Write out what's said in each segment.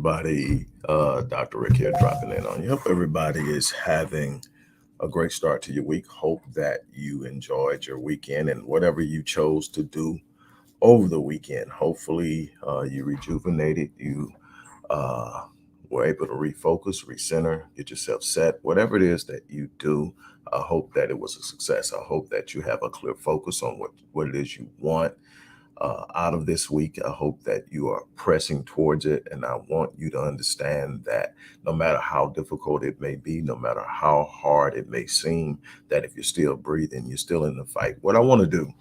everybody. Dr. Rick here dropping in on you. Hope everybody is having a great start to your week. Hope that you enjoyed your weekend and whatever you chose to do over the weekend. Hopefully, you rejuvenated, you uh, were able to refocus, recenter, get yourself set, whatever it is that you do. I hope that it was a success. I hope that you have a clear focus on what it is you want out of this week. I hope that you are pressing towards it. And I want you to understand that no matter how difficult it may be, no matter how hard it may seem, that if you're still breathing, you're still in the fight. What I want to do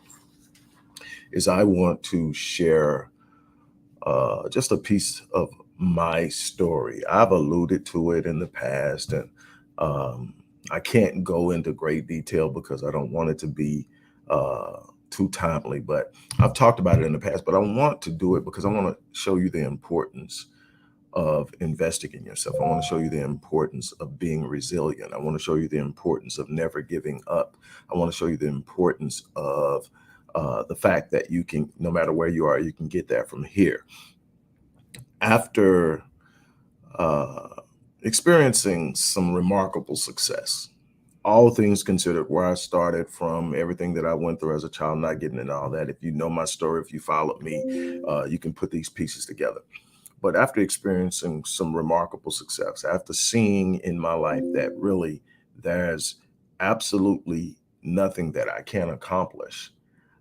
is I want to share just a piece of my story. I've alluded to it in the past, and um, I can't go into great detail because I don't want it to be uh, too timely. But I've talked about it in the past, but I want to do it because I want to show you the importance of investing in yourself. I want to show you the importance of being resilient. I want to show you the importance of never giving up. I want to show you the importance of the fact that you can, no matter where you are, you can get there from here. After uh, experiencing some remarkable success, all things considered, where I started from, everything that I went through as a child, not getting into all that. If you know my story, if you followed me, you can put these pieces together. But after experiencing some remarkable success, after seeing in my life that really there's absolutely nothing that I can't accomplish,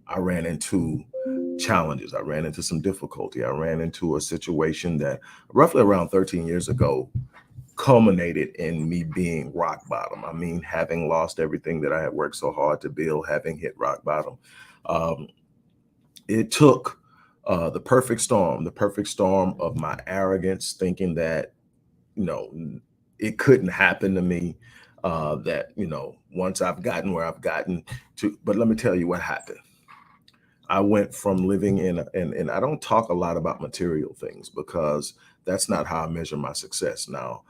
I ran into challenges. I ran into some difficulty. I ran into a situation that roughly around 13 years ago culminated in me being rock bottom. I mean, having lost everything that I had worked so hard to build, having hit rock bottom. Um, it took the perfect storm of my arrogance, thinking that, you know, it couldn't happen to me. That, once I've gotten where I've gotten to, but let me tell you what happened. I went from living and I don't talk a lot about material things because that's not how I measure my success. Now,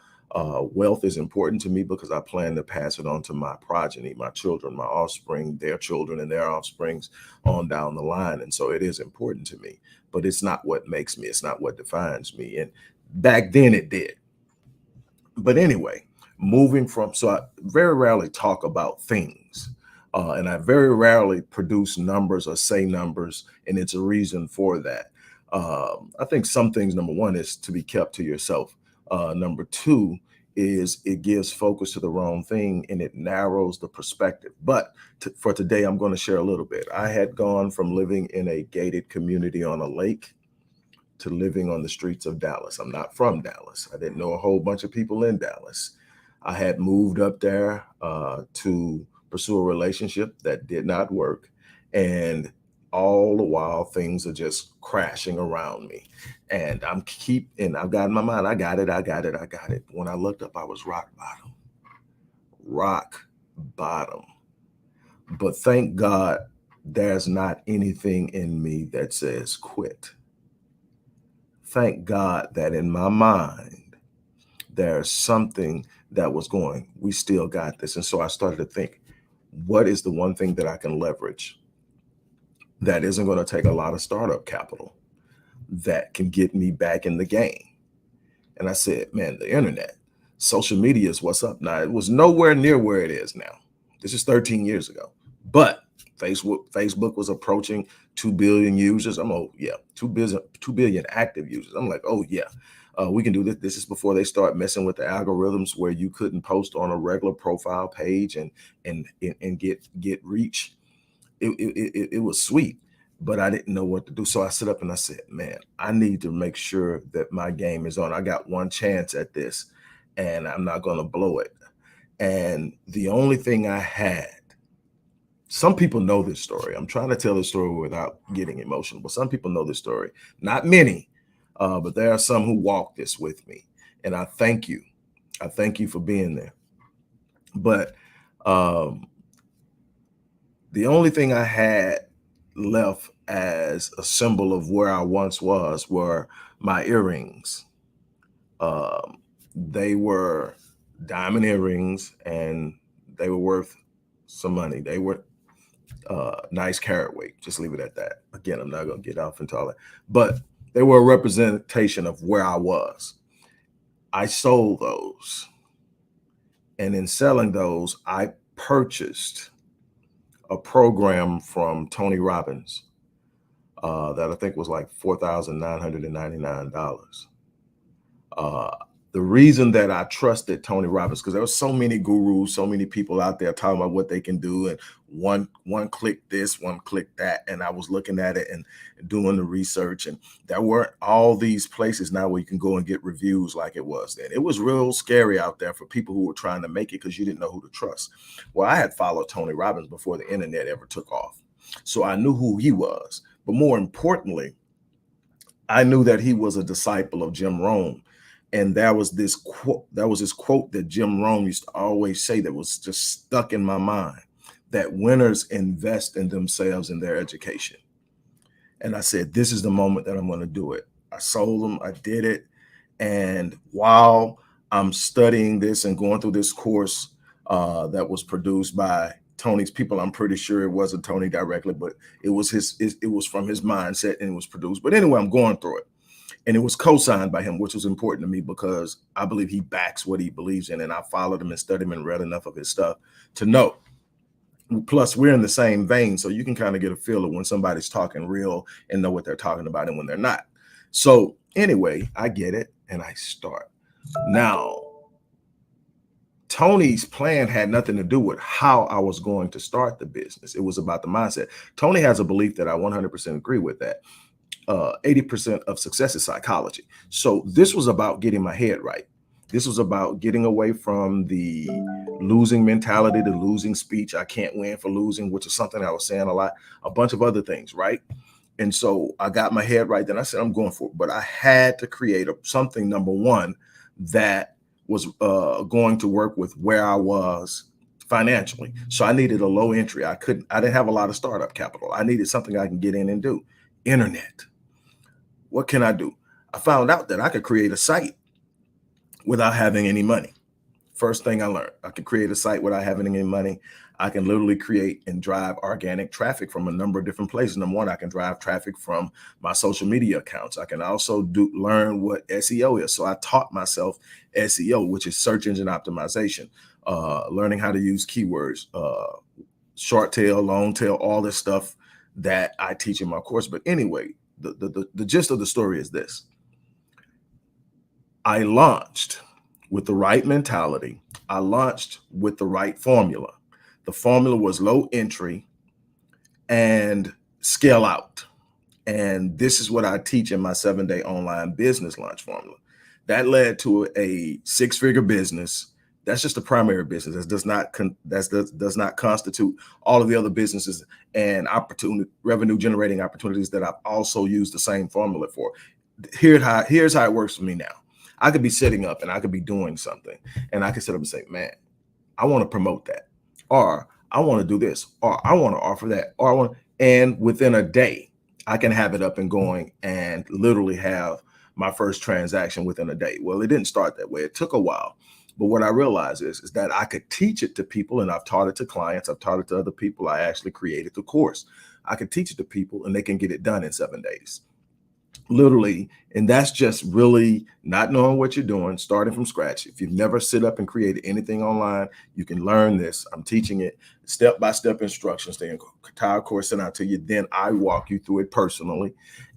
wealth is important to me because I plan to pass it on to my progeny, my children, my offspring, their children, and their offsprings on down the line. And so it is important to me, but it's not what makes me, it's not what defines me. And back then it did. But anyway, moving from, so I very rarely talk about things. And I very rarely produce numbers or say numbers, and it's a reason for that. I think some things, number one, is to be kept to yourself. Number two is it gives focus to the wrong thing and it narrows the perspective. But for today, I'm going to share a little bit. I had gone from living in a gated community on a lake to living on the streets of Dallas. I'm not from Dallas. I didn't know a whole bunch of people in Dallas. I had moved up there to pursue a relationship that did not work. And all the while, things are just crashing around me. And and I've got in my mind, I got it, I got it, I got it. When I looked up, I was rock bottom. But thank God there's not anything in me that says quit. Thank God that in my mind, there's something that was going, we still got this. And so I started to think, what is the one thing that I can leverage that isn't going to take a lot of startup capital that can get me back in the game? And I said, man, the internet, social media is what's up now. It was nowhere near where it is now. This is 13 years ago. But Facebook was approaching 2 billion users. I'm, oh, yeah, 2 billion active users. I'm like, oh, yeah. We can do this. This is before they start messing with the algorithms where you couldn't post on a regular profile page and get reach. It was sweet, but I didn't know what to do. So I sit up and I said, man, I need to make sure that my game is on. I got one chance at this and I'm not going to blow it. And the only thing I had, some people know this story. I'm trying to tell this story without getting emotional, but some people know this story. Not many, but there are some who walk this with me. And I thank you. I thank you for being there. But um, the only thing I had left as a symbol of where I once was were my earrings. Um, they were diamond earrings and they were worth some money. They were nice carat weight. Just leave it at that. Again, I'm not going to get off into all that, but they were a representation of where I was. I sold those. And in selling those, I purchased a program from Tony Robbins that I think was like $4,999. Uh, the reason that I trusted Tony Robbins, because there were so many gurus, so many people out there talking about what they can do, and one click this, one click that, and I was looking at it and doing the research, and there weren't all these places now where you can go and get reviews like it was then. It was real scary out there for people who were trying to make it because you didn't know who to trust. Well, I had followed Tony Robbins before the internet ever took off, so I knew who he was. But more importantly, I knew that he was a disciple of Jim Rohn. And there was this quote that Jim Rohn used to always say that was just stuck in my mind, that winners invest in themselves and their education. And I said, this is the moment that I'm going to do it. I sold them, I did it. And while I'm studying this and going through this course that was produced by Tony's people, I'm pretty sure it wasn't Tony directly, but it was it was from his mindset and it was produced. But anyway, I'm going through it. And it was co-signed by him, which was important to me because I believe he backs what he believes in. And I followed him and studied him and read enough of his stuff to know. Plus, we're in the same vein, so you can kind of get a feel of when somebody's talking real and know what they're talking about and when they're not. So anyway, I get it and I start. Now, Tony's plan had nothing to do with how I was going to start the business. It was about the mindset. Tony has a belief that I 100% agree with, that 80% of success is psychology. So this was about getting my head right. This was about getting away from the losing mentality, the losing speech. I can't win for losing, which is something I was saying a lot, a bunch of other things, right? And so I got my head right. Then I said, I'm going for it. But I had to create something, number one, that was going to work with where I was financially. So I needed a low entry. I didn't have a lot of startup capital. I needed something I can get in and do. Internet. What can I do? I found out that I could create a site without having any money. First thing I learned, I could create a site without having any money. I can literally create and drive organic traffic from a number of different places. Number one, I can drive traffic from my social media accounts. I can also learn what SEO is. So I taught myself SEO, which is search engine optimization, learning how to use keywords, short tail, long tail, all this stuff that I teach in my course. But anyway, the gist of the story is this. I launched with the right mentality. I launched with the right formula. The formula was low entry and scale out. And this is what I teach in my 7-day online business launch formula. That led to a 6-figure business. That's just a primary business. That does not constitute all of the other businesses and revenue generating opportunities that I've also used the same formula for. Here's how it works for me now. I could be sitting up and I could be doing something, and I could sit up and say, man, I want to promote that, or I want to do this, or I want to offer that, and within a day, I can have it up and going and literally have my first transaction within a day. Well, it didn't start that way. It took a while. But what I realized is that I could teach it to people, and I've taught it to clients. I've taught it to other people. I actually created the course. I could teach it to people and they can get it done in 7 days. Literally. And that's just really not knowing what you're doing, starting from scratch. If you've never sit up and created anything online, you can learn this. I'm teaching it step-by-step instructions. The entire course sent out to you. Then I walk you through it personally,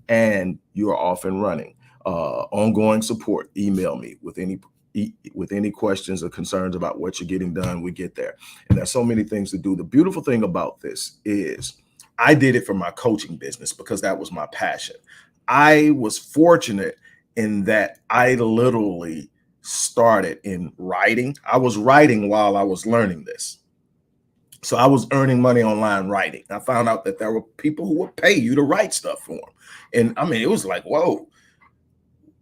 and you are off and running. Ongoing support. Email me with any questions or concerns about what you're getting done. We get there. And there's so many things to do. The beautiful thing about this is I did it for my coaching business because that was my passion. I was fortunate in that I literally started in writing. I was writing while I was learning this. So I was earning money online writing. I found out that there were people who would pay you to write stuff for them. And I mean, it was like, whoa.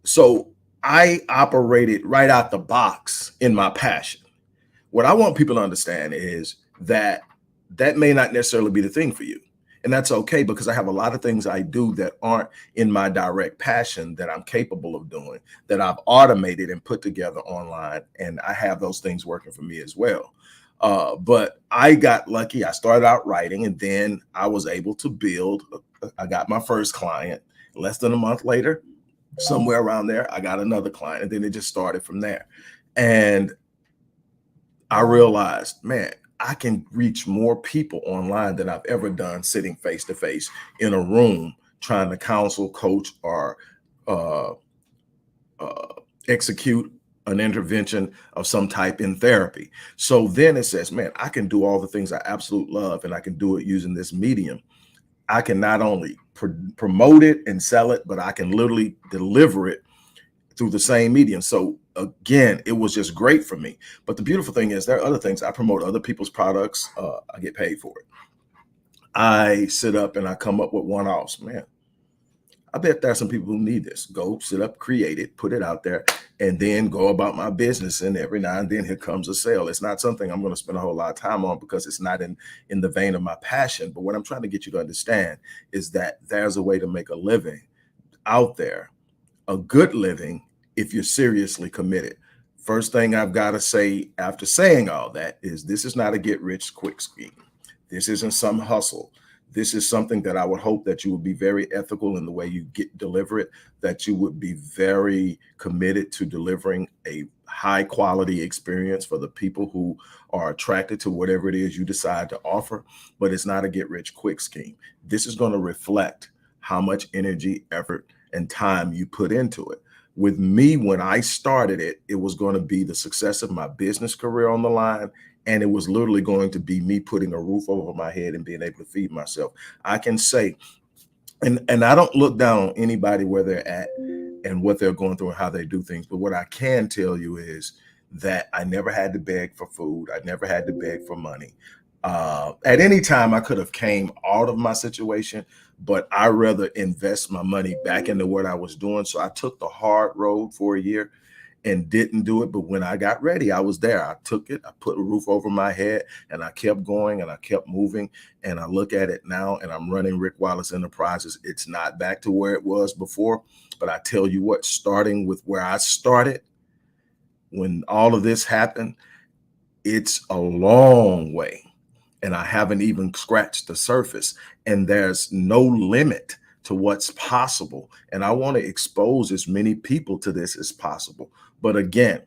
So I operated right out the box in my passion. What I want people to understand is that may not necessarily be the thing for you. And that's okay, because I have a lot of things I do that aren't in my direct passion that I'm capable of doing, that I've automated and put together online. And I have those things working for me as well. But I got lucky. I started out writing, and then I was able to build. I got my first client less than a month later. Somewhere around there, I got another client, and then it just started from there. And I realized, man, I can reach more people online than I've ever done sitting face to face in a room trying to counsel, coach, or uh, uh, execute an intervention of some type in therapy. So then it says, man, I can do all the things I absolutely love, and I can do it using this medium. I can not only promote it and sell it, but I can literally deliver it through the same medium. So again, it was just great for me. But the beautiful thing is there are other things. I promote other people's products. I get paid for it. I sit up and I come up with one-offs. Man, I bet there are some people who need this. Go sit up, create it, put it out there, and then go about my business. And every now and then here comes a sale. It's not something I'm going to spend a whole lot of time on because it's not in the vein of my passion. But what I'm trying to get you to understand is that there's a way to make a living out there, a good living, if you're seriously committed. First thing I've got to say after saying all that is this is not a get rich quick scheme. This isn't some hustle. This is something that I would hope that you would be very ethical in the way you deliver it, that you would be very committed to delivering a high quality experience for the people who are attracted to whatever it is you decide to offer. But it's not a get rich quick scheme. This is going to reflect how much energy, effort, and time you put into it. With me, when I started it, it was going to be the success of my business career on the line. And it was literally going to be me putting a roof over my head and being able to feed myself. I can say, and I don't look down on anybody where they're at and what they're going through and how they do things. But what I can tell you is that I never had to beg for food. I never had to beg for money. At any time, I could have came out of my situation, but I rather invest my money back into what I was doing. So I took the hard road for a year and didn't do it. But when I got ready, I was there. I took it, I put a roof over my head, and I kept going and I kept moving. And I look at it now and I'm running Rick Wallace Enterprises. It's not back to where it was before. But I tell you what, starting with where I started, when all of this happened, it's a long way. And I haven't even scratched the surface. And there's no limit to what's possible. And I want to expose as many people to this as possible. But again,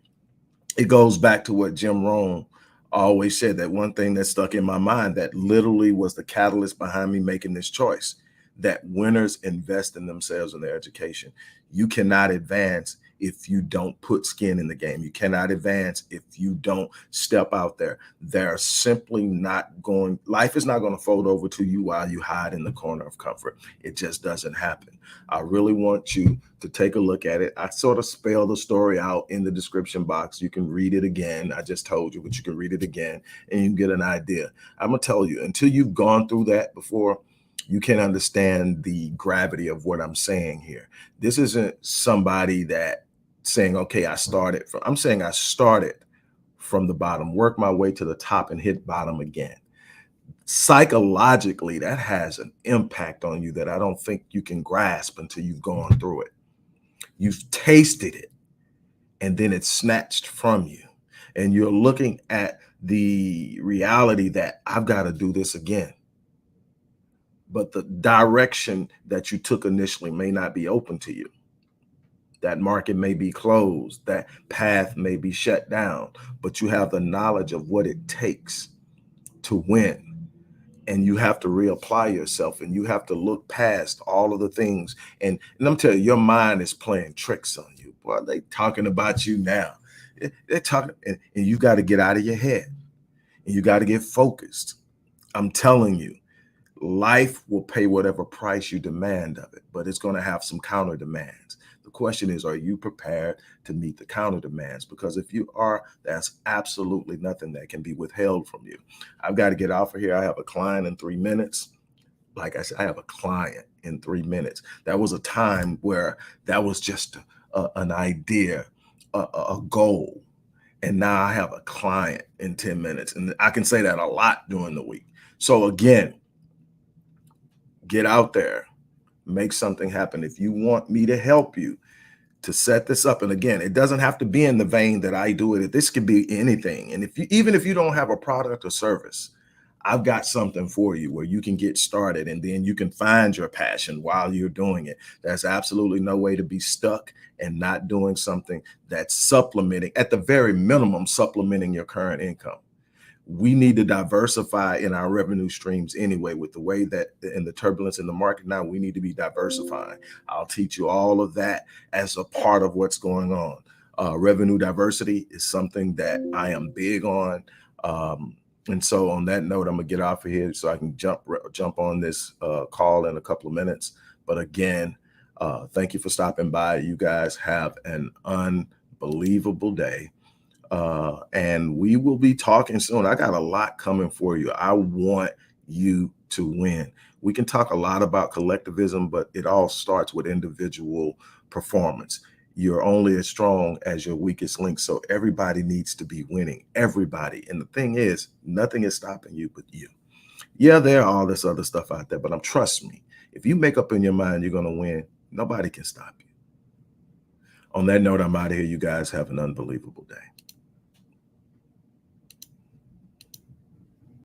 it goes back to what Jim Rohn always said, that one thing that stuck in my mind that literally was the catalyst behind me making this choice, that winners invest in themselves and their education. You cannot advance if you don't put skin in the game. You cannot advance if you don't step out there. They're simply not going, life is not going to fold over to you while you hide in the corner of comfort. It just doesn't happen. I really want you to take a look at it. I sort of spell the story out in the description box. You can read it again. I just told you, but you can read it again and you can get an idea. I'm going to tell you, until you've gone through that before, you can understand the gravity of what I'm saying here. This isn't somebody that saying, okay, I'm saying I started from the bottom, work my way to the top and hit bottom again. Psychologically, that has an impact on you that I don't think you can grasp until you've gone through it. You've tasted it, and then it's snatched from you. And you're looking at the reality that I've got to do this again. But the direction that you took initially may not be open to you. That market may be closed, that path may be shut down, but you have the knowledge of what it takes to win. And you have to reapply yourself and you have to look past all of the things. And I'm telling you, your mind is playing tricks on you. Boy, they talking about you now. They're talking, and you got to get out of your head and you got to get focused. I'm telling you, life will pay whatever price you demand of it, but it's going to have some counter demands. The question is, are you prepared to meet the counter demands? Because if you are, that's absolutely nothing that can be withheld from you. I've got to get off of here. I have a client in 3 minutes. Like I said, I have a client in 3 minutes. That was a time where that was just an idea, a goal. And now I have a client in 10 minutes. And I can say that a lot during the week. So again, get out there, make something happen. If you want me to help you to set this up, and again, it doesn't have to be in the vein that I do it. This could be anything. And even if you don't have a product or service, I've got something for you where you can get started and then you can find your passion while you're doing it. There's absolutely no way to be stuck and not doing something that's supplementing, at the very minimum, supplementing your current income. We need to diversify in our revenue streams anyway. With the way that in the turbulence in the market now, we need to be diversifying. I'll teach you all of that as a part of what's going on. Revenue diversity is something that I am big on. And so on that note, I'm gonna get off of here so I can jump on this call in a couple of minutes. But again, thank you for stopping by. You guys have an unbelievable day. And we will be talking soon. I got a lot coming for you. I want you to win. We can talk a lot about collectivism, but it all starts with individual performance. You're only as strong as your weakest link. So everybody needs to be winning, everybody. And the thing is, nothing is stopping you but you. Yeah, there are all this other stuff out there, but trust me, if you make up in your mind you're going to win, nobody can stop you. On that note, I'm out of here. You guys have an unbelievable day.